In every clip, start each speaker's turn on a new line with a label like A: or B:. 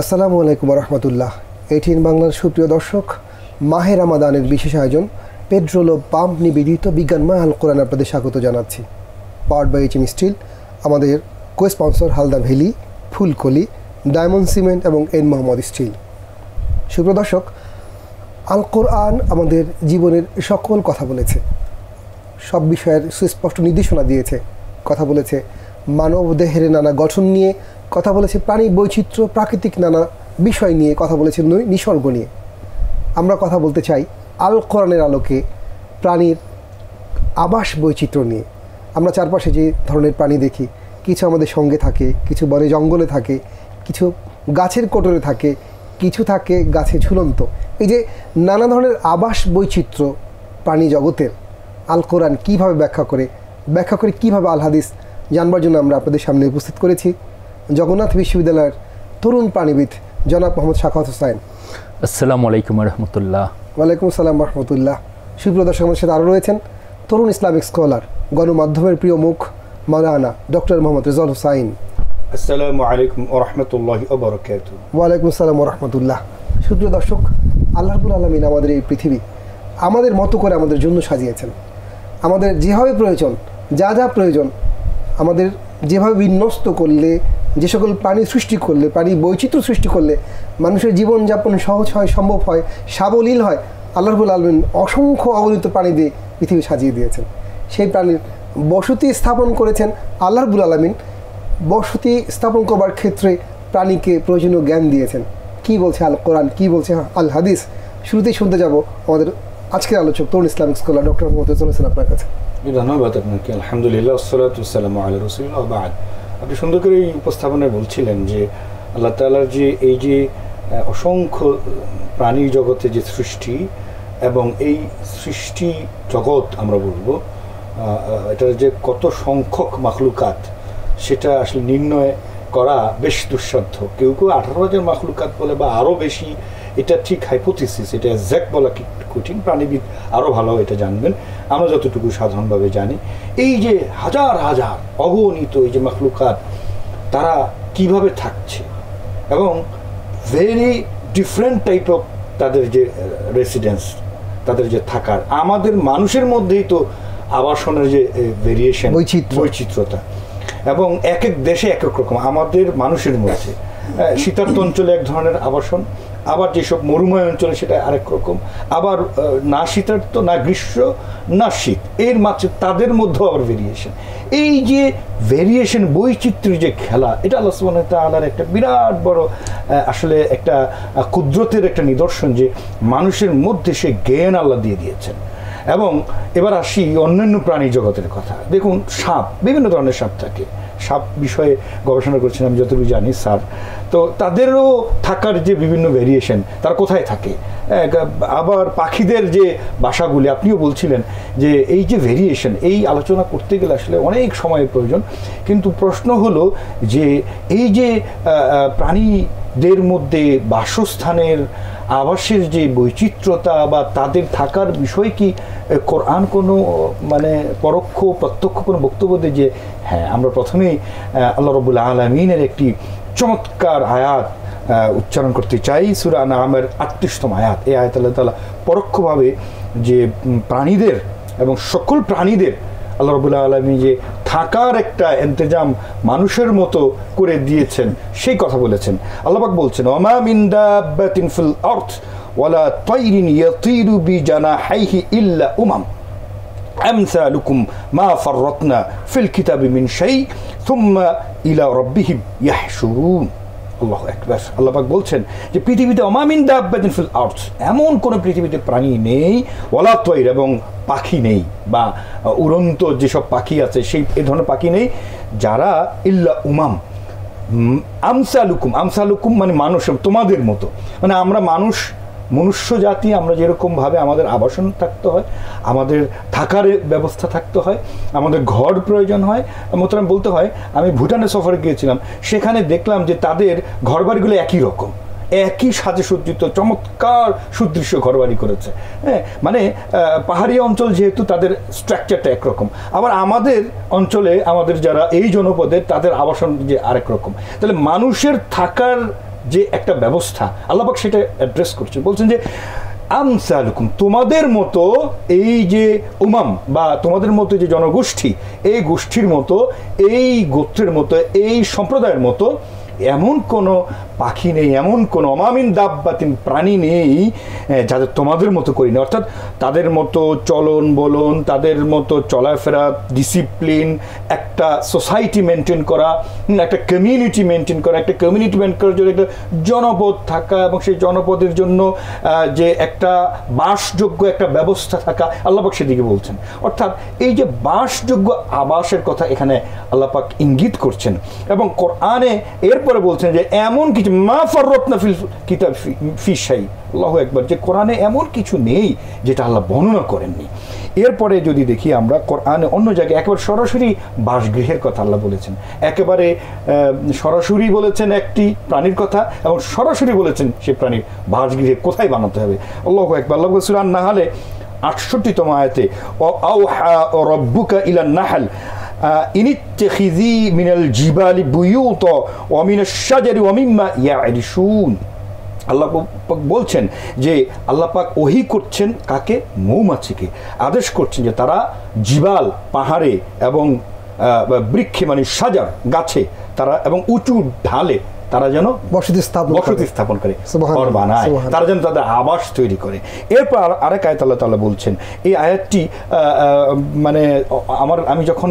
A: আসসালামু আলাইকুম রহমতুল্লাহ। 18 বাংলার সুপ্রিয় দর্শক, মাহে রামাদানের বিশেষ আয়োজন পেট্রোল ও পাম্প নিবেদিত বিজ্ঞানময় আল কোরআন আপনাদের স্বাগত জানাচ্ছি। পাওয়ার্ড বাই এইচএম স্টিল, আমাদের co sponsor Halda valley, Fulkoli, diamond cement এবং এন মোহাম্মদ স্টিল। সুপ্রিয় দর্শক, আল কোরআন আমাদের জীবনের সকল কথা বলেছে, সব বিষয়ের সুস্পষ্ট নির্দেশনা দিয়েছে। কথা বলেছে মানব দেহের নানা গঠন নিয়ে, কথা বলেছে প্রাণী বৈচিত্র্য, প্রাকৃতিক নানা বিষয় নিয়ে, কথা বলেছে নিসর্গ নিয়ে। আমরা কথা বলতে চাই আল কোরআনের আলোকে প্রাণীর আবাস বৈচিত্র্য নিয়ে। আমরা চারপাশে যে ধরনের প্রাণী দেখি, কিছু আমাদের সঙ্গে থাকে, কিছু বনে জঙ্গলে থাকে, কিছু গাছের কোটরে থাকে, কিছু থাকে গাছে ঝুলন্ত। এই যে নানা ধরনের আবাস বৈচিত্র্য প্রাণী জগতের, আল কোরআন কীভাবে ব্যাখ্যা করে কীভাবে আল হাদিস জানবার জন্য আমরা আপনাদের সামনে উপস্থিত করেছি জগন্নাথ বিশ্ববিদ্যালয়ের তরুণ প্রাণীবিদ জনাব মোহাম্মদ শাখাওয়াত হোসাইন।
B: আসসালামু আলাইকুম রহমতুল্লাহ।
A: ওয়ালাইকুম আসসালাম রহমতুল্লাহ। সুপ্রিয় দর্শক, আমাদের সাথে আরও রয়েছেন তরুণ ইসলামিক স্কলার, গণমাধ্যমের প্রিয় মুখ মাওলানা ডক্টর মোহাম্মদ রেজাউল হোসাইন।
C: আসসালামু আলাইকুম ওয়া রাহমাতুল্লাহি ওয়া বারাকাতুহু।
A: ওয়ালাইকুম আসসালাম ওয়া রাহমাতুল্লাহ। সুপ্রিয় দর্শক, আল্লাহ রাব্বুল আলামিন আমাদের এই পৃথিবী আমাদের মতো করে আমাদের জন্য সাজিয়েছেন। আমাদের যেভাবে প্রয়োজন, যা যা প্রয়োজন, আমাদের যেভাবে বিন্যস্ত করলে, যে সকল প্রাণী সৃষ্টি করলে, প্রাণী বৈচিত্র্য সৃষ্টি করলে মানুষের জীবনযাপন সহজ হয়, সম্ভব হয়, সাবলীল হয়, আল্লাহ রাব্বুল আলামিন অসংখ্য অগণিত প্রাণী দিয়ে পৃথিবী সাজিয়ে দিয়েছেন। সেই প্রাণীর বসতি স্থাপন করেছেন আল্লাহ রাব্বুল আলামিন। বসতি স্থাপন করবার ক্ষেত্রে প্রাণীকে প্রয়োজনীয় জ্ঞান দিয়েছেন। কি বলছে আল কোরআন, কি বলছে আল হাদিস, শুরুতেই শুনতে যাব আমাদের আজকের আলোচক তরুণ Islamic scholar doctor Mohammad Rezaul Hossain আপনার কাছে।
C: ধন্যবাদ আপনাকে। আলহামদুলিল্লাহ, আসসালাতু ওয়াসসালামু আলা রাসূলিল্লাহ ওয়া বা'দ। আপনি সুন্দর করে এই উপস্থাপনায় বলছিলেন যে আল্লাহ তাআলার যে এই যে অসংখ্য প্রাণী জগতে যে সৃষ্টি, এবং এই সৃষ্টি জগৎ আমরা বলবো এটার যে কত সংখ্যক মাখলুকাত, সেটা আসলে নির্ণয় করা বেশ দুঃসাধ্য। কেউ 18,000 মাখলুকাত বলে বা আরও বেশি, এটা ঠিক হাইপোথিসিস, এটা এক্সাক্ট বলা কি কঠিন। প্রাণীবিদ আরও ভালো এটা জানবেন, আমরা যতটুকু সাধারণভাবে জানি। এই যে হাজার হাজার অগণিত এই যে মাখলুকাত, তারা কিভাবে থাকছে এবং ভেরি ডিফারেন্ট টাইপ অফ তাদের যে রেসিডেন্স, তাদের যে থাকার, আমাদের মানুষের মধ্যেই তো আবাসনের যে ভেরিয়েশন, বৈচিত্র্যতা, এবং এক এক দেশে এক এক রকম। আমাদের মানুষের মধ্যে শীতার্ত অঞ্চলে এক ধরনের আবাসন, আবার যেসব মরুময় অঞ্চলে সেটা আরেক রকম, আবার না শীতার্ত, না গ্রীষ্ম, না শীত, এর মাঝে তাদের মধ্যেও আবার ভেরিয়েশন। এই যে ভেরিয়েশন, বৈচিত্র্যের যে খেলা, এটা আল্লাহ সুবহানাহু ওয়া তাআলার একটা বিরাট বড় আসলে একটা কুদরতের একটা নিদর্শন, যে মানুষের মধ্যে সে জ্ঞান আল্লাহ দিয়ে দিয়েছেন। এবং এবার আসি অন্যান্য প্রাণী জগতের কথা। দেখুন, সাপ, বিভিন্ন ধরনের সাপ থাকে। সাপ বিষয়ে গবেষণা করছেন আমি যতটুকু জানি স্যার। তো তাদেরও থাকার যে বিভিন্ন ভেরিয়েশন, তারা কোথায় থাকে। আবার পাখিদের যে বাসাগুলি, আপনিও বলছিলেন যে এই যে ভেরিয়েশন, এই আলোচনা করতে গেলে আসলে অনেক সময়ের প্রয়োজন। কিন্তু প্রশ্ন হলো যে এই যে প্রাণীদের মধ্যে বাসস্থানের, আবাসের যে বৈচিত্র্যতা বা তাদের থাকার বিষয় কি কোরআন কোনো মানে পরোক্ষ প্রত্যক্ষ কোনো বক্তব্য দেয়? যে হ্যাঁ, আমরা প্রথমেই আল্লাহ রাব্বুল আলামিনের একটি চমৎকার আয়াত উচ্চারণ করতে চাই, সূরা আনআমের 38তম আয়াত। এই আয়াত আল্লাহ তাআলা পরোক্ষভাবে যে প্রাণীদের এবং সকল প্রাণীদের আল্লাহ রাব্বুল আলামিন যে থাকার একটা ইন্তজাম মানুষের মতো করে দিয়েছেন, সেই কথা বলেছেন। আল্লাহ পাক বলছেন, ওয়ামা মিন দাব্বাতিন ফিল আরদ ওয়ালা তায়রিন ইয়াতিরু বিজানাহিহি ইল্লা উমাম আমসালুকুম মা ফাররাতনা ফিল কিতাবি মিন শাই সুম্মা ইলা রাব্বিহিম ইয়াহশুরুন। আল্লাহু আকবার। আল্লাহ পাক বলছেন যে পৃথিবীতে ওয়ামা মিন দাব্বাতিন ফিল আরদ, এমন কোনো পৃথিবীতে প্রাণী নেই, ওয়ালা তায়র, এবং পাখি নেই, বা উড়ন্ত যেসব পাখি আছে সেই এ ধরনের পাখি নেই, যারা ইল্লা উমাম আমসালুকুম, আমসালুকুম মানে মানুষ, তোমাদের মতো। মানে আমরা মনুষ্য জাতি, আমরা যেরকমভাবে আমাদের আবাসন থাকতে হয়, আমাদের থাকার ব্যবস্থা থাকতে হয়, আমাদের ঘর প্রয়োজন হয়। মোতারাম বলতে হয়, আমি ভুটানে সফরে গিয়েছিলাম, সেখানে দেখলাম যে তাদের ঘরবাড়িগুলো একই রকম, একই সাজে সজ্জিত, চমৎকার সুদৃশ্য ঘরবাড়ি করেছে। হ্যাঁ, মানে পাহাড়ি অঞ্চল যেহেতু, তাদের স্ট্রাকচারটা একরকম। আবার আমাদের অঞ্চলে, আমাদের যারা এই জনপদের, তাদের আবাসন যে আরেক রকম। তাহলে মানুষের থাকার যে একটা ব্যবস্থা, আল্লাহ পাক সেটা অ্যাড্রেস করছেন, বলছেন যে আমসালুকুম, তোমাদের মতো এই যে উমাম বা তোমাদের মতো যে জনগোষ্ঠী, এই গোষ্ঠীর মতো, এই গোত্রের মতো, এই সম্প্রদায়ের মতো এমন কোনো পাখি নেই, এমন কোনো অমামিন দাব্বাতিন প্রাণী নেই যাদের তোমাদের মতো করি না। অর্থাৎ তাদের মতো চলন বলন, তাদের মতো চলাফেরা, ডিসিপ্লিন, একটা সোসাইটি মেনটেন করা, একটা কমিউনিটি মেনটেন করা, একটা কমিউনিটি মেনটেন করার জন্য একটা জনপদ থাকা, এবং সেই জনপদের জন্য যে একটা বাসযোগ্য একটা ব্যবস্থা থাকা, আল্লাহ পাক সেদিকে বলছেন। অর্থাৎ এই যে বাসযোগ্য আবাসের কথা এখানে আল্লাহ পাক ইঙ্গিত করছেন, এবং কোরআনে এরপরে বলছেন যে এমন কিছু মা ফাররাতনা ফিল কিতাব ফি শাই, আল্লাহু আকবার, যে কোরআনে এমন কিছু নেই যেটা আল্লাহ বর্ণনা করেননি। এরপরে যদি দেখি আমরা কোরআনে অন্য জায়গায় একেবারে সরাসরি বাসগৃহের কথা আল্লাহ বলেছেন, একেবারে সরাসরি বলেছেন একটি প্রাণীর কথা, এবং সরাসরি বলেছেন সে প্রাণীর বাসগৃহে কোথায় বানাতে হবে। আল্লাহু আকবার। আল্লাহ বলছেন নাহলে 68তম আয়াতে, আওহা রাব্বুকা ইলান নাহল ইনিত্তাখিযী মিনাল জিবালি বুয়ুতা ওয়া মিনাশ শাজারি ওয়া মিম্মা ইয়া'রিশুন। আল্লাহ বলছেন যে আল্লাহ পাক ওহী করছেন কাকে? মৌমাছিকে আদেশ করছেন যে তারা জিবাল, পাহাড়ে এবং বৃক্ষে মানে সাজার গাছে তারা এবং উঁচু ঢালে তারা যেন বসতি স্থাপন করে, ঘর বানায়, তারা যেন তাদের আবাস তৈরি করে। এরপর আরেক আয়াত আল্লাহ তাআলা বলছেন, এই আয়াতটি মানে আমি যখন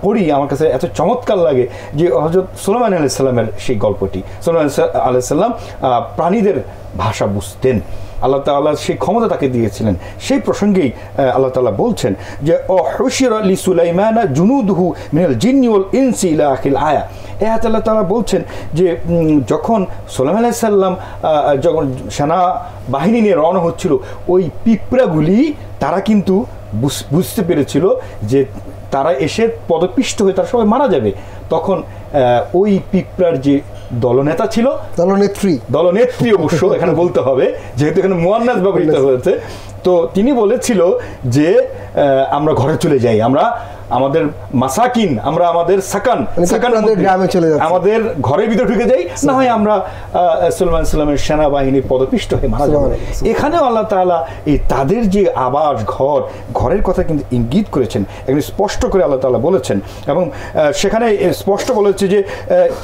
C: পড়ি আমার কাছে এত চমৎকার লাগে যে হযরত সুলাইমান আলাইহিস সালামের সেই গল্পটি। সুলাইমান আলাইহিস সালাম প্রাণীদের ভাষা বুঝতেন, আল্লাহ তাআলা সেই ক্ষমতা তাকে দিয়েছিলেন। সেই প্রসঙ্গেই আল্লাহ তাআলা বলছেন যে অহুশিরা লি সুলাইমানা জুনুদুহু মিনাল জিন্নি ওয়াল ইনসি ইলা আখিল আয়া। এই আয়াতে আল্লাহ তাআলা বলছেন যে যখন সুলাইমান আলাইহিস সালাম যখন সেনা বাহিনী নিয়ে রওনা হচ্ছিল, ওই পিঁপড়াগুলি তারা কিন্তু বুঝতে পেরেছিল যে তারা এসে পদপিষ্ট হয়ে তারা সবাই মারা যাবে। তখন ওই পিঁপড়ার যে দলনেতা ছিল, দলনেত্রী অবশ্য এখানে বলতে হবে যেহেতু এখানে মুয়ান্নাস ব্যবহৃত হয়েছে, তো তিনি বলেছিল যে আমরা ঘরে চলে যাই, আমরা আমাদের মাসাকিন, আমরা আমাদের সাকান গ্রামে চলে যাই, আমাদের ঘরের ভিতরে ঢুকে যাই, না হয় আমরা সুলাইমান সালামের সেনাবাহিনীর পদপিষ্ট হয়ে মারা যাব। এখানেও আল্লাহ তাআলা এই তাদের যে আবাস ঘরের কথা কিন্তু ইঙ্গিত করেছেন, এখানে স্পষ্ট করে আল্লাহ তাআলা বলেছেন, এবং সেখানে স্পষ্ট বলেছে যে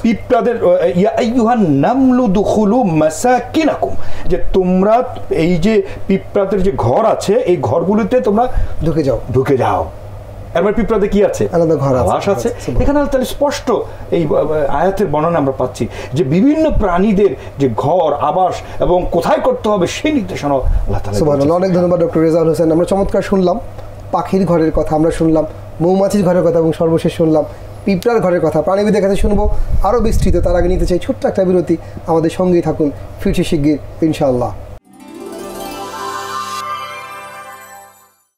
C: পিঁপড়াদের ইয়া আইয়ুহান নামলু দুখুলু মাসাকিনাকুম, যে তোমরা এই যে পিঁপড়াদের যে ঘর আছে এই ঘরগুলোতে তোমরা ঢুকে যাও। এরপর পিঁপড়াতে কি আছে? আলাদা ঘর আছে। এখানে তাহলে স্পষ্ট এই আয়াতের বর্ণনা আমরা পাচ্ছি যে বিভিন্ন প্রাণীদের যে ঘর, আবাস এবং কোথায় করতে হবে সেই নির্দেশনা আল্লাহ তাআলা।
A: সুবহানাল্লাহ। অনেক ধন্যবাদ ডক্টর রেজাউল হোসেন। আমরা চমৎকার শুনলাম পাখির ঘরের কথা, আমরা শুনলাম মৌমাছির ঘরের কথা, এবং সর্বশেষ শুনলাম পিঁপড়ার ঘরের কথা। প্রাণীবিদের কাছে শুনবো আরও বিস্তৃত। তার আগে নিতে চাই ছোট্ট একটা বিরতি। আমাদের সঙ্গেই থাকুন, ফিরছি শিগগির ইনশাআল্লাহ।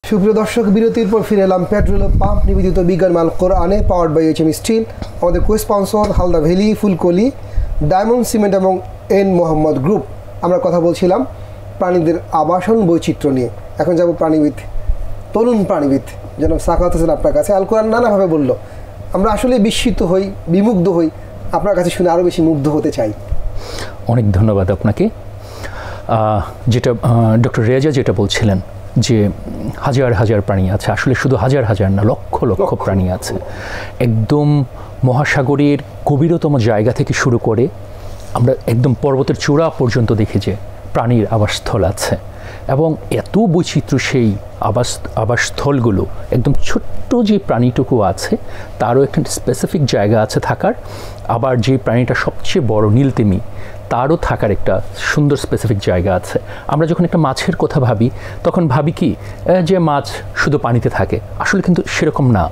A: সুপ্রিয় দর্শক, বিরতির পর ফিরে এলাম পেট্রোল পাম্প নিবেদিত বিজ্ঞান মাল কোরআনে, পাওয়ার্ড বাই এইচএম স্টিল। আমাদের co sponsor Halda valley, Fulkoli, diamond cement এবং এন মোহাম্মদ গ্রুপ। আমরা কথা বলছিলাম প্রাণীদের আবাসন বৈচিত্র্য নিয়ে। এখন যাব প্রাণীবিদ, তরুণ প্রাণীবিদ জনাব সাখাওয়াত হোসেন আপনার কাছে। আল কোরআন নানাভাবে বলল, আমরা আসলে বিস্মিত হই, বিমুগ্ধ হই। আপনার কাছে শুনে আরও বেশি মুগ্ধ হতে চাই।
B: অনেক ধন্যবাদ আপনাকে। যেটা ডক্টর রেজা যেটা বলছিলেন যে হাজার হাজার প্রাণী আছে, আসলে শুধু হাজার হাজার না, লক্ষ লক্ষ প্রাণী আছে। একদম মহাসাগরের গভীরতম জায়গা থেকে শুরু করে আমরা একদম পর্বতের চূড়া পর্যন্ত দেখি যে প্রাণীর আবাসস্থল আছে, এবং এত বৈচিত্র্য সেই আবাসস্থলগুলো। একদম ছোট্ট যে প্রাণীটুকু আছে তারও একটা স্পেসিফিক জায়গা আছে থাকার, আবার যে প্রাণীটা সবচেয়ে বড় নীলতিমি তারও থাকার একটা সুন্দর স্পেসিফিক জায়গা আছে। আমরা যখন একটা মাছের কথা ভাবি তখন ভাবি কি যে মাছ শুধু পানিতে থাকে, আসলে কিন্তু সেরকম না।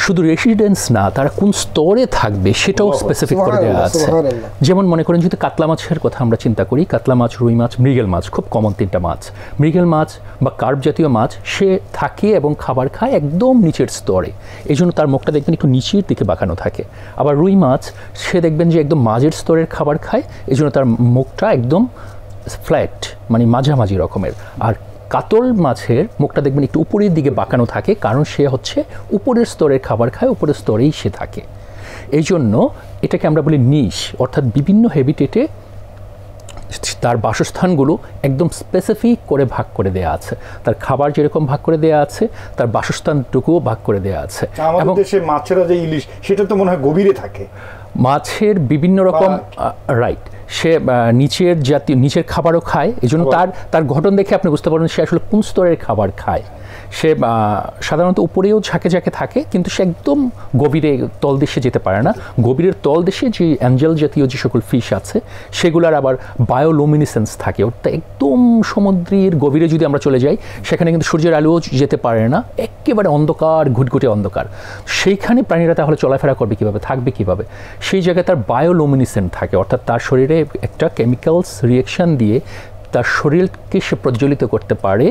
B: শুধু রেসিডেন্স না, তারা কোন স্তরে থাকবে সেটাও স্পেসিফিক করে দেওয়া আছে। যেমন মনে করেন যদি কাতলা মাছের কথা আমরা চিন্তা করি, কাতলা মাছ, রুই মাছ, মৃগেল মাছ, খুব কমন তিনটা মাছ। মৃগেল মাছ বা কার্প জাতীয় মাছ সে থাকে এবং খাবার খায় একদম নিচের স্তরে, এই জন্য তার মুখটা দেখবেন একটু নিচের দিকে বাঁকানো থাকে। আবার রুই মাছ সে দেখবেন যে একদম মাঝের স্তরের খাবার খায়, এই জন্য তার মুখটা একদম ফ্ল্যাট, মানে মাঝামাঝি রকমের। আর কাতল মাছের মুখটা দেখবেন একটু উপরের দিকে বাঁকানো থাকে, কারণ সে হচ্ছে উপরের স্তরের খাবার খায়, উপরের স্তরেই সে থাকে। এই জন্য এটাকে আমরা বলি নিশ, অর্থাৎ বিভিন্ন হ্যাবিটেটে তার বাসস্থানগুলো একদম স্পেসিফিক করে ভাগ করে দেওয়া আছে। তার খাবার যেরকম ভাগ করে দেওয়া আছে, তার বাসস্থানটুকুও ভাগ করে দেওয়া আছে।
C: আমাদের দেশে মাছেরা যে ইলিশ, সেটা তো মনে হয় গভীরে থাকে।
B: মাছের বিভিন্ন রকম, রাইট, সে নিচের খাবারও খায়। এই জন্য তার গঠন দেখে আপনি বুঝতে পারবেন সে আসলে কোন স্তরের খাবার খায়। সে সাধারণত উপরেও ঝাঁকে ঝাঁকে থাকে, কিন্তু সে একদম গভীরে তলদেশে যেতে পারে না। গভীরের তলদেশে যে অ্যাঞ্জেল জাতীয় যে সকল ফিশ আছে সেগুলোর আবার বায়োলুমিনেসেন্স থাকে, অর্থাৎ একদম সমুদ্রের গভীরে যদি আমরা চলে যাই সেখানে কিন্তু সূর্যের আলোও যেতে পারে না, একেবারে অন্ধকার, ঘুটঘুটে অন্ধকার। সেইখানে প্রাণীরা তাহলে চলাফেরা করবে কীভাবে, থাকবে কীভাবে? সেই জায়গায় তার বায়োলুমিনেসেন্ট থাকে, অর্থাৎ তার শরীরে একটা কেমিক্যালস রিয়েকশন দিয়ে তার শরীরকে সে প্রজ্বলিত করতে পারে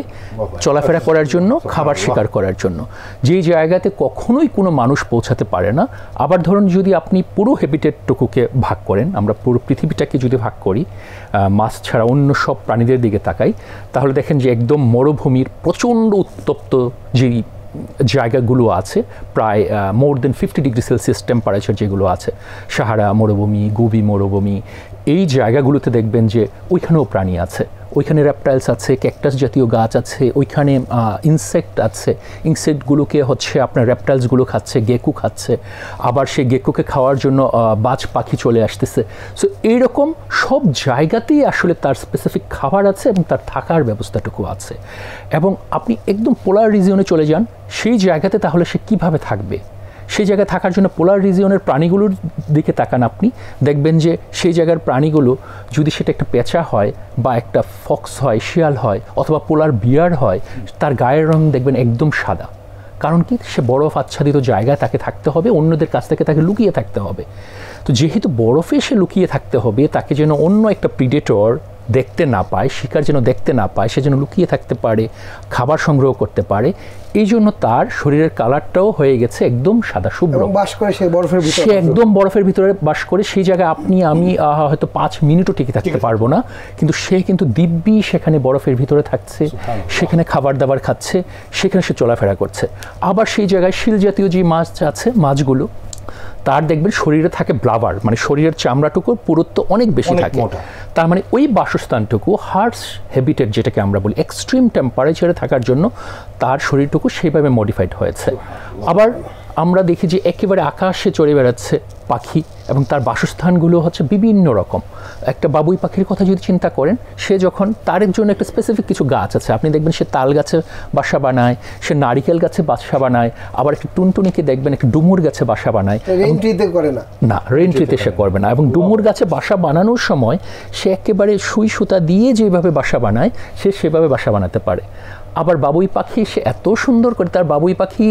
B: চলাফেরা করার জন্য, খাবার শিকার করার জন্য, যেই জায়গাতে কখনোই কোনো মানুষ পৌঁছাতে পারে না। আবার ধরুন যদি আপনি পুরো হ্যাবিটেটটুকুকে ভাগ করেন, আমরা পুরো পৃথিবীটাকে যদি ভাগ করি, মাছ ছাড়া অন্য সব প্রাণীদের দিকে তাকাই, তাহলে দেখেন যে একদম মরুভূমির প্রচণ্ড উত্তপ্ত যেই জায়গাগুলো আছে, প্রায় মোর দেন 50 ডিগ্রি সেলসিয়াস টেম্পারেচার যেগুলো আছে, সাহারা মরুভূমি, গোবি মরুভূমি, এই জায়গাগুলোতে দেখবেন যে ওইখানেও প্রাণী আছে। ওইখানে রেপটাইলস আছে, ক্যাকটাস জাতীয় গাছ আছে, ওইখানে ইনসেক্ট আছে। ইনসেক্টগুলোকে হচ্ছে আপনার রেপটাইলসগুলো খাচ্ছে, গেকু খাচ্ছে, আবার সেই গেকুকে খাওয়ার জন্য বাজ পাখি চলে আসতেছে। সো এইরকম সব জায়গাতেই আসলে তার স্পেসিফিক খাবার আছে এবং তার থাকার ব্যবস্থাটুকু আছে। এবং আপনি একদম পোলার রিজিয়নে চলে যান, সেই জায়গাতে তাহলে সে কীভাবে থাকবে? সেই জায়গায় থাকার জন্য পোলার রিজিয়নের প্রাণীগুলোর দিকে তাকান, আপনি দেখবেন যে সেই জায়গার প্রাণীগুলো, যদি সেটা একটা পেঁচা হয় বা একটা ফক্স হয়, শিয়াল হয়, অথবা পোলার বিয়ার হয়, তার গায়ের রং দেখবেন একদম সাদা। কারণ কি? সে বরফ আচ্ছাদিত জায়গায় তাকে থাকতে হবে, অন্যদের কাছ থেকে তাকে লুকিয়ে থাকতে হবে। তো যেহেতু বরফে সে লুকিয়ে থাকতে হবে, তাকে যেন অন্য একটা প্রিডেটর দেখতে না পায়, শিকার যেন দেখতে না পায়, সে যেন লুকিয়ে থাকতে পারে, খাবার সংগ্রহ করতে পারে, এই জন্য তার শরীরের কালারটাও হয়ে গেছে একদম সাদা শুভ্র।
A: বাস করে সে বরফের ভিতরে,
B: সে একদম বরফের ভিতরে বাস করে। সেই জায়গায় আপনি আমি হয়তো 5 মিনিটও টিকে থাকতে পারবো না, কিন্তু সে কিন্তু দিব্যি সেখানে বরফের ভিতরে থাকছে, সেখানে খাবার দাবার খাচ্ছে, সেখানে সে চলাফেরা করছে। আবার সেই জায়গায় শিল জাতীয় যে মাছ আছে, মাছগুলো তার দেখবেন শরীরে থাকে ব্লাবার, মানে শরীরের চামড়াটুকুর পুরুত্ব অনেক বেশি থাকে। তার মানে ওই বাসস্থানটুকু হার্শ হ্যাবিটেট যেটাকে আমরা বলি, এক্সট্রিম টেম্পারেচারে থাকার জন্য তার শরীরটুকু সেইভাবে মডিফাইড হয়েছে। আবার আমরা দেখি যে একেবারে আকাশে চড়ে বেড়াচ্ছে পাখি, এবং তার বাসস্থানগুলো হচ্ছে বিভিন্ন রকম। একটা বাবুই পাখির কথা যদি চিন্তা করেন, সে যখন তার জন্য একটা স্পেসিফিক কিছু গাছ আছে, আপনি দেখবেন সে তাল গাছে বাসা বানায়, সে নারিকেল গাছে বাসা বানায়, আবার একটা টুনটুনিকে দেখবেন একটা ডুমুর গাছে বাসা বানায়।
A: রেইনট্রিতে করে না,
B: না, রেইনট্রিতে সে করবে না। এবং ডুমুর গাছে বাসা বানানোর সময় সে একেবারে সুই সুতা দিয়ে যেভাবে বাসা বানায়, সে সেভাবে বাসা বানাতে পারে। আবার বাবুই পাখি সে এত সুন্দর করে, তার বাবুই পাখি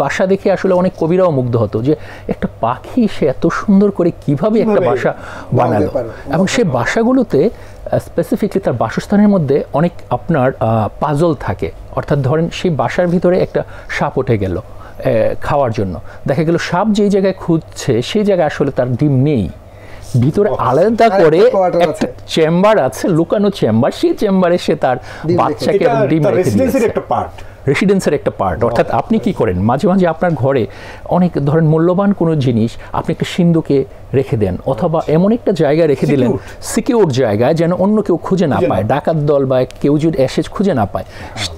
B: বাসা দেখে আসলে অনেক কবিরাও মুগ্ধ হতো যে একটা পাখি সে এত সুন্দর করে কিভাবে একটা বাসা বানালো। এবং সে বাসাগুলোতে স্পেসিফিকলি তার বাসস্থানের মধ্যে অনেক আপনার পাজল থাকে। অর্থাৎ ধরেন সেই বাসার ভিতরে একটা সাপ উঠে গেল খাওয়ার জন্য, দেখা গেল সাপ যেই জায়গায় খুঁজছে সেই জায়গায় আসলে তার ডিম নেই, ভিতরে আলাদা করে একটা চেম্বার আছে, লুকানো চেম্বার, সেই চেম্বারে সে তার বাচ্চাকে ডিম রেখে দিয়েছে। রেসিডেন্সের একটা পার্ট। অর্থাৎ আপনি কি করেন, মাঝে মাঝে আপনার ঘরে অনেক ধরেন মূল্যবান কোনো জিনিস আপনি একটা সিন্ধুকে রেখে দেন, অথবা এমন একটা জায়গায় রেখে দিলেন, সিকিউর জায়গায়, যেন অন্য কেউ খুঁজে না পায়, ডাকাত দল বা কেউ যদি এসে খুঁজে না পায়।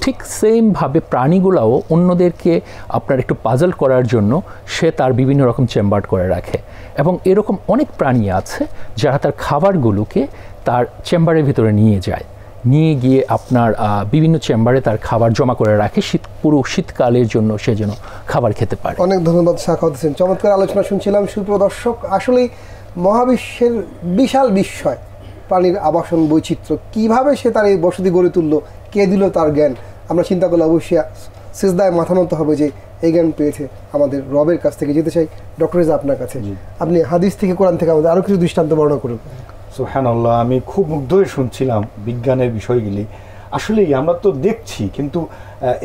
B: ঠিক সেমভাবে প্রাণীগুলাও অন্যদেরকে আপনার একটু পাজল করার জন্য সে তার বিভিন্ন রকম চেম্বার করে রাখে। এবং এরকম অনেক প্রাণী আছে যারা তার খাবারগুলোকে তার চেম্বারের ভিতরে নিয়ে যায়, নিয়ে গিয়ে আপনার বিভিন্ন চেম্বারে তার খাবার জমা করে রাখে, পুরো শীতকালের জন্য সে যেন খাবার খেতে পারে।
A: অনেক ধন্যবাদ সাখাওয়াত হোসেন, চমৎকার আলোচনা শুনছিলাম। সুপ্রদর্শক, আসলেই মহাবিশ্বের বিশাল বিস্ময়, প্রাণীর আবাসন বৈচিত্র্য, কিভাবে সে তার এই বসতি গড়ে তুললো, কে দিল তার জ্ঞান। আমরা চিন্তা করলে অবশ্যই সিজদায় মাথা নত হবে যে এই জ্ঞান পেয়েছে আমাদের রবের কাছ থেকে। যেতে চাই ডক্টর রেজা আপনার কাছে, আপনি হাদিস থেকে, কোরআন থেকে আমাদের আরও কিছু দৃষ্টান্ত বর্ণনা করুন।
C: সুবহানাল্লাহ, আমি খুব মুগ্ধ হয়ে শুনছিলাম বিজ্ঞানের বিষয়গুলি। আসলেই আমরা তো দেখছি কিন্তু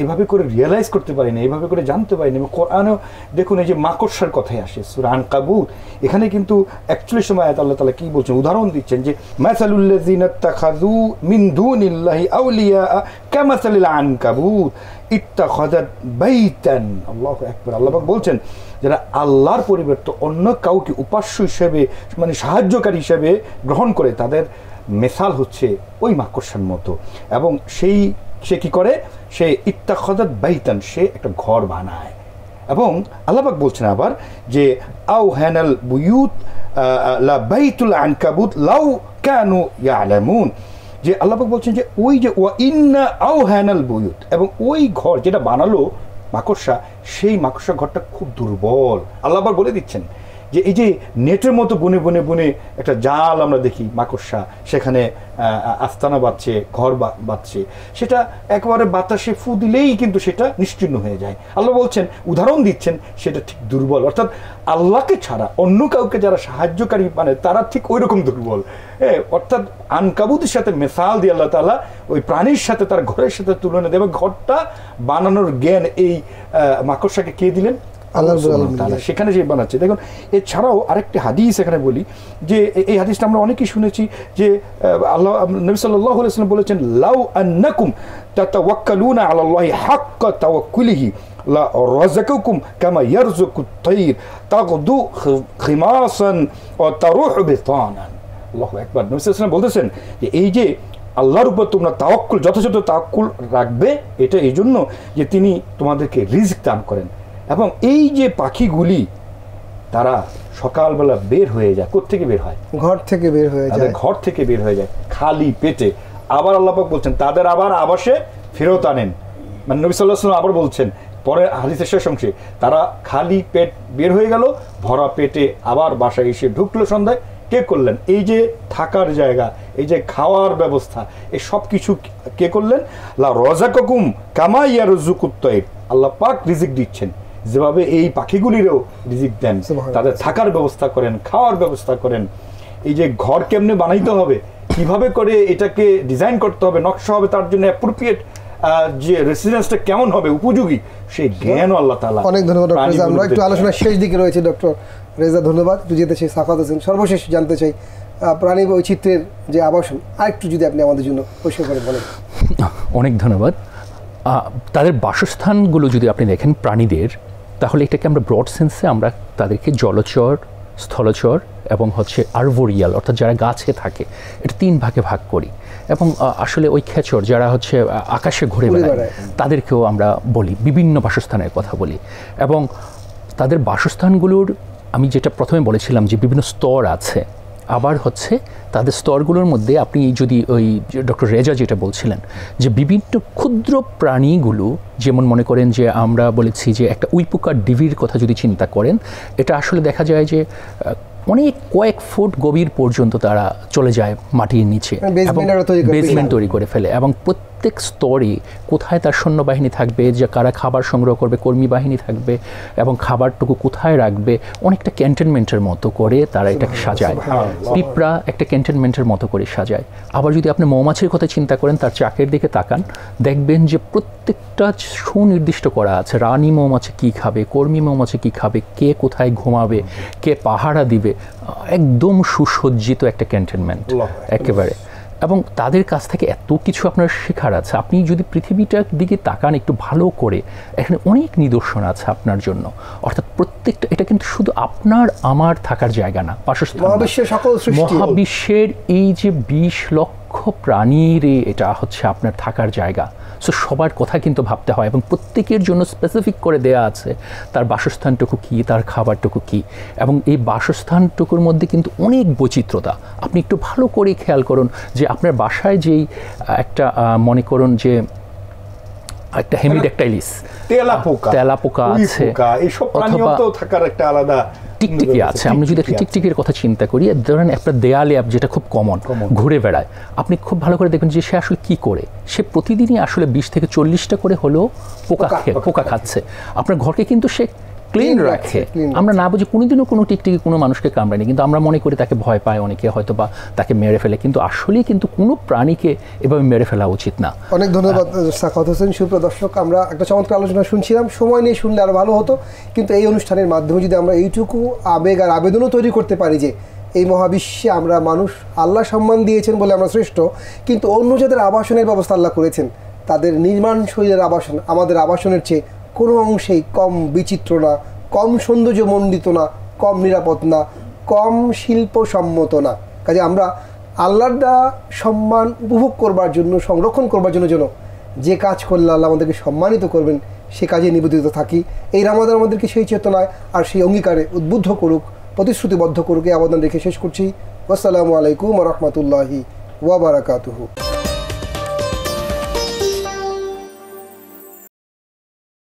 C: এভাবে করে রিয়েলাইজ করতে পারি না, এভাবে করে জানতে পারি না। কোরআনেও দেখুন এই যে মাকড়সার কথাই আসে সূরা আনকাবুত, এখানে কিন্তু 41 আয়াত আল্লাহ তাআলা কি বলছেন, উদাহরণ দিচ্ছেন যে মাসালুল্লাযিনা ইত্তাখাযু মিন দুনিল্লাহি আউলিয়া কামাসালিল আনকাবুত ইত্তাখাযাত বাইতান। আল্লাহু আকবার। আল্লাহ পাক বলছেন যারা আল্লাহর পরিবর্তে অন্য কাউকে উপাস্য হিসেবে মানে সাহায্যকারী হিসেবে গ্রহণ করে, তাদের মেসাল হচ্ছে ওই মাকড়সার মতো। এবং সে কি করে, সে ইত্তাখাযাত বাইতান, সে একটা ঘর বানায়। এবং আল্লাহ পাক বলছেন আবার যে আওহানাল বুয়ুত লা বাইতুল আনকাবুত লাউ কানু ইয়ালামুন, যে আল্লাহ পাক বলছেন যে ওই যে ওয়া ইন্না আওহানাল বুয়ুত, এবং ওই ঘর যেটা বানালো মাকড়সা, সেই মাকড়সা ঘরটা খুব দুর্বল। আল্লাহ পাক বলে দিচ্ছেন যে এই যে নেটের মতো বুনে বুনে বুনে একটা জাল আমরা দেখি মাকড়সা, সেখানে আস্তানা বাঁধছে, ঘর বাঁধছে, সেটা একেবারে বাতাসে ফু দিলেই কিন্তু সেটা নিশ্চিহ্ন হয়ে যায়। আল্লাহ বলছেন, উদাহরণ দিচ্ছেন সেটা ঠিক দুর্বল, অর্থাৎ আল্লাহকে ছাড়া অন্য কাউকে যারা সাহায্যকারী মানে তারা ঠিক ওই রকম দুর্বল। অর্থাৎ আনকাবুতের সাথে মেসাল দিয়ে আল্লাহ তাআলা ওই প্রাণীর সাথে তার ঘরের সাথে তুলনা দেবে। ঘরটা বানানোর জ্ঞান এই মাকড়সাকে কে দিলেন? আল্লাহ তাআলা। সেখানে যে বানাচ্ছে। দেখুন এছাড়াও আরেকটি হাদিস এখানে বলি, যে এই হাদিসটা আমরা অনেকেই শুনেছি যে আল্লাহ নবী সাল্লাল্লাহু আলাইহি ওয়াসাল্লাম বলেছেন লাউ আন্নাকুম তাতাওয়াক্কালুনা আলাল্লাহি হাক্কা তাওয়াক্কুলিহি লা রাযাকাকুম কামা ইয়ারযুকুত তায়র তাগদু খিমাসান ওয়া তারুহু বিতানান। আল্লাহু আকবার। নবী সাল্লাল্লাহু আলাইহি ওয়াসাল্লাম বলতেছেন যে এই যে আল্লাহর উপর তোমরা তাওয়াক্কুল, যথাযথ তাওয়াক্কুল রাখবে, এটা এই জন্য যে তিনি তোমাদেরকে রিজিক দান করেন। এবং এই যে পাখিগুলি তারা সকালবেলা বের হয়ে যায়, কোত্থেকে বের হয়? ঘর থেকে বের হয়ে যায়, ঘর থেকে বের হয়ে যায় খালি পেটে। আবার আল্লাহ পাক বলছেন তাদের আবার আবাসে ফেরত আনেন। মানে নবী সাল্লাল্লাহু আলাইহি ওয়াসাল্লাম আবার বলছেন পরে হাদিসের শেষ অংশে, তারা খালি পেট বের হয়ে গেল, ভরা পেটে আবার বাসায় এসে ঢুকলো সন্ধ্যায়। কে করলেন? এই যে থাকার জায়গা, এই যে খাওয়ার ব্যবস্থা, এই সব কিছু কে করলেন? লা রাযাকাকুম কামা ইয়ারযুকুত তায়র। আল্লাহ পাক রিজিক দিচ্ছেন যেভাবে এই পাখিগুলিরও রিজিক দেন, তাদের থাকার ব্যবস্থা করেন, খাওয়ার ব্যবস্থা করেন। এই যে ঘর কেমনে বানাইতে হবে, কিভাবে করে এটাকে ডিজাইন করতে হবে, নকশা হবে, তার জন্য অ্যাপ্রোপ্রিয়েট যে রেসিডেন্সটা কেমন হবে, উপযোগী, সেই জ্ঞানও আল্লাহ তাআলা। অনেক ধন্যবাদ ডক্টর রেজা। আমরা একটু আলোচনার শেষ দিকে রয়েছে ডক্টর রেজা, ধন্যবাদ। একটু যেতে চাই সাখাওয়াত হোসেন, সর্বশেষ জানতে চাই প্রাণী বৈচিত্র্যের যে আবাসন আরেকটু যদি আপনি আমাদের জন্য পরিষ্কার করে বলেন।
B: অনেক ধন্যবাদ। তাদের বাসস্থানগুলো যদি আপনি দেখেন প্রাণীদের, তাহলে এটাকে আমরা ব্রড সেন্সে আমরা তাদেরকে জলচর, স্থলচর এবং হচ্ছে আরবোরিয়াল অর্থাৎ যারা গাছে থাকে, এটা 3 ভাগে ভাগ করি। এবং আসলে ওই খেচর যারা হচ্ছে আকাশে ঘুরে বেড়ায় তাদেরকেও আমরা বলি, বিভিন্ন বাসস্থানের কথা বলি। এবং তাদের বাসস্থানগুলোর আমি যেটা প্রথমে বলেছিলাম যে বিভিন্ন স্তর আছে, আবার হচ্ছে তাদের স্তরগুলোর মধ্যে আপনি যদি ওই ডক্টর রেজা যেটা বলছিলেন যে বিভিন্ন ক্ষুদ্র প্রাণীগুলো, যেমন মনে করেন যে আমরা বলেছি যে একটা উইপোকার ডিভির কথা যদি চিন্তা করেন, এটা আসলে দেখা যায় যে অনেক কয়েক ফুট গভীর পর্যন্ত তারা চলে যায় মাটির নিচে এবং বেসমেন্ট তৈরি করে ফেলে। এবং প্রত্যেক স্তরে কোথায় তার সৈন্যবাহিনী থাকবে, যে কারা খাবার সংগ্রহ করবে, কর্মী বাহিনী থাকবে, এবং খাবারটুকু কোথায় রাখবে, অনেকটা ক্যান্টনমেন্টের মতো করে তারা এটাকে সাজায়। পিঁপড়া একটা ক্যান্টনমেন্টের মতো করে সাজায়। আবার যদি আপনি মৌমাছির কথা চিন্তা করেন, তার চাকের দিকে তাকান, দেখবেন যে প্রত্যেকটা সুনির্দিষ্ট করা আছে, রানী মৌমাছি কী খাবে, কর্মী মৌমাছি কী খাবে, কে কোথায় ঘুমাবে, কে পাহারা দিবে, একদম সুসজ্জিত একটা ক্যান্টনমেন্ট একেবারে। এবং তাদের কাছ থেকে এত কিছু আপনার শেখার আছে। আপনি যদি পৃথিবীটার দিকে তাকান একটু ভালো করে, এখানে অনেক নিদর্শন আছে আপনার জন্য। অর্থাৎ প্রত্যেকটা, এটা কিন্তু শুধু আপনার আমার থাকার জায়গা না, বাসস্থান। মহাবিশ্বের এই যে 20 লক্ষ প্রাণীর এটা হচ্ছে আপনার থাকার জায়গা। সো সবার কথা কিন্তু ভাবতে হয়, এবং প্রত্যেকের জন্য স্পেসিফিক করে দেয়া আছে তার বাসস্থানটুকু কী, তার খাবারটুকু কী। এবং এই বাসস্থানটুকুর মধ্যে কিন্তু অনেক বৈচিত্র্যতা। আপনি একটু ভালো করে খেয়াল করুন যে আপনার বাসায় যেই একটা মনে করুন যে একটা হেমিড্যাকটাইলিস, তেলাপোকা আছে, অথবা
C: থাকার একটা আলাদা
B: টিকটিকি আছে। আমরা যদি একটা টিকটিকির কথা চিন্তা করি, ধরেন একটা দেয়ালে যেটা খুব কমন ঘুরে বেড়ায়, আপনি খুব ভালো করে দেখবেন যে সে আসলে কি করে। সে প্রতিদিনই আসলে 20 থেকে 40টা করে হলেও পোকা খাচ্ছে। আপনার ঘরকে কিন্তু সে ক্লিন রাখে। আমরা না বুঝি কোনোদিনও কোনো টিকটিকি কোনো মানুষকে কামড়ায়নি, কিন্তু আমরা মনে করি তাকে ভয় পায় অনেকে, হয়তো বা তাকে মেরে ফেলে, কিন্তু আসলেই কিন্তু কোনো প্রাণীকে এভাবে মেরে ফেলা উচিত না।
A: অনেক ধন্যবাদ সাখাওয়াত হোসেন। সুপ্রিয় দর্শক, আমরা একটা চমৎকার আলোচনা শুনছিলাম, সময় নিয়ে শুনলে আরও ভালো হতো, কিন্তু এই অনুষ্ঠানের মাধ্যমে যদি আমরা এইটুকু আবেগ আর আবেদনও তৈরি করতে পারি যে এই মহাবিশ্বে আমরা মানুষ আল্লাহ সম্মান দিয়েছেন বলে আমরা শ্রেষ্ঠ, কিন্তু অন্য যাদের আবাসনের ব্যবস্থা আল্লাহ করেছেন তাদের নির্মাণ শৈলীর আবাসন আমাদের আবাসনের চেয়ে কোনো অংশেই কম বিচিত্র না, কম সৌন্দর্যমণ্ডিত না, কম নিরাপদ না, কম শিল্পসম্মত না। কাজে আমরা আল্লাহর দেওয়া সম্মান উপভোগ করবার জন্য, সংরক্ষণ করবার জন্য যে কাজ করলে আল্লাহ আমাদেরকে সম্মানিত করবেন সে কাজে নিবেদিত থাকি। এই রামাদান আমাদেরকে সেই চেতনায় আর সেই অঙ্গীকারে উদ্বুদ্ধ করুক, প্রতিশ্রুতিবদ্ধ করুক, এই আবেদন রেখে শেষ করছি। আসসালামু আলাইকুম ওয়া রাহমাতুল্লাহি ওয়া বারাকাতুহু।